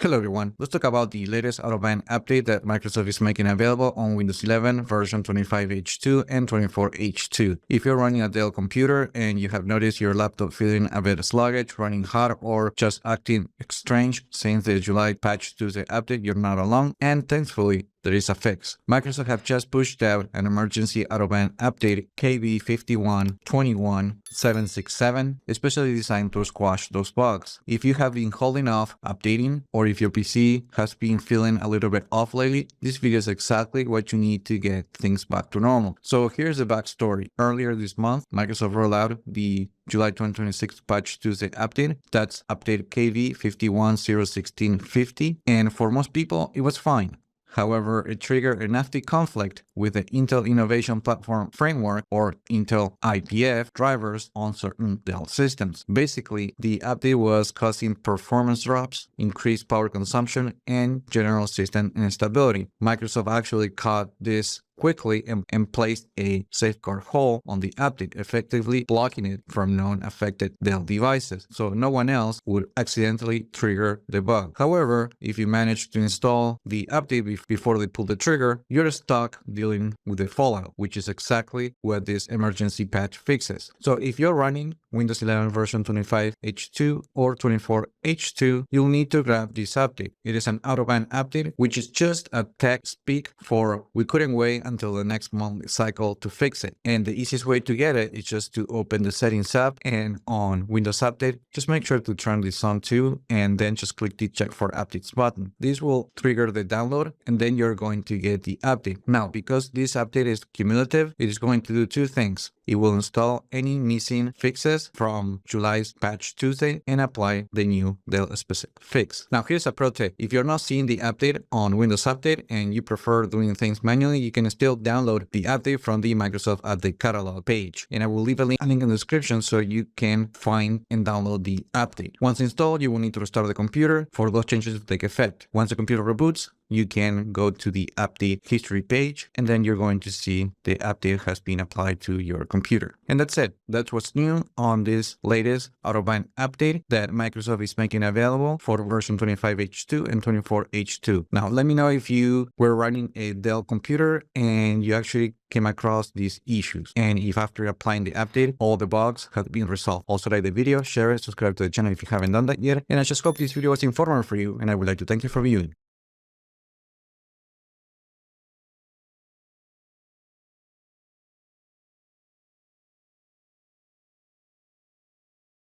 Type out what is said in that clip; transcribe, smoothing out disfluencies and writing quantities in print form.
Hello everyone, let's talk about the latest out-of-band update that Microsoft is making available on Windows 11 version 25H2 and 24H2. If you're running a Dell computer and you have noticed your laptop feeling a bit sluggish, running hot, or just acting strange since the July patch Tuesday update, you're not alone, and thankfully, there is a fix. Microsoft have just pushed out an emergency out-of-band update KB5121767, especially designed to squash those bugs. If you have been holding off updating, or if your PC has been feeling a little bit off lately, this video is exactly what you need to get things back to normal. So here's the backstory. Earlier this month, Microsoft rolled out the July 2026 patch Tuesday update. That's update KB5121767, and for most people, it was fine. However, it triggered a nasty conflict with the Intel Innovation Platform Framework, or Intel IPF, drivers on certain Dell systems. Basically, the update was causing performance drops, increased power consumption, and general system instability. Microsoft actually caught this quickly and placed a safeguard hold on the update, effectively blocking it from non-affected Dell devices, so no one else would accidentally trigger the bug. However, if you manage to install the update before they pull the trigger, you're stuck dealing with the fallout, which is exactly what this emergency patch fixes. So if you're running Windows 11 version 25H2 or 24H2, you'll need to grab this update. It is an out-of-band update, which is just a tech speak for we couldn't wait until the next monthly cycle to fix it. And the easiest way to get it is just to open the settings app, and on Windows Update, just make sure to turn this on too, and then just click the check for updates button. This will trigger the download, and then you're going to get the update. Now, because this update is cumulative, it is going to do two things. It will install any missing fixes from July's patch Tuesday and apply the new Dell-specific fix. Now, here's a pro tip. If you're not seeing the update on Windows Update and you prefer doing things manually, you can still download the update from the Microsoft Update Catalog page. And I will leave a link in the description so you can find and download the update. Once installed, you will need to restart the computer for those changes to take effect. Once the computer reboots, you can go to the update history page, and then you're going to see the update has been applied to your computer. And that's it. That's what's new on this latest out-of-band update that Microsoft is making available for version 25H2 and 24H2. Now, let me know if you were running a Dell computer and you actually came across these issues, and if after applying the update, all the bugs have been resolved. Also, like the video, share it, subscribe to the channel if you haven't done that yet, and I just hope this video was informative for you, and I would like to thank you for viewing.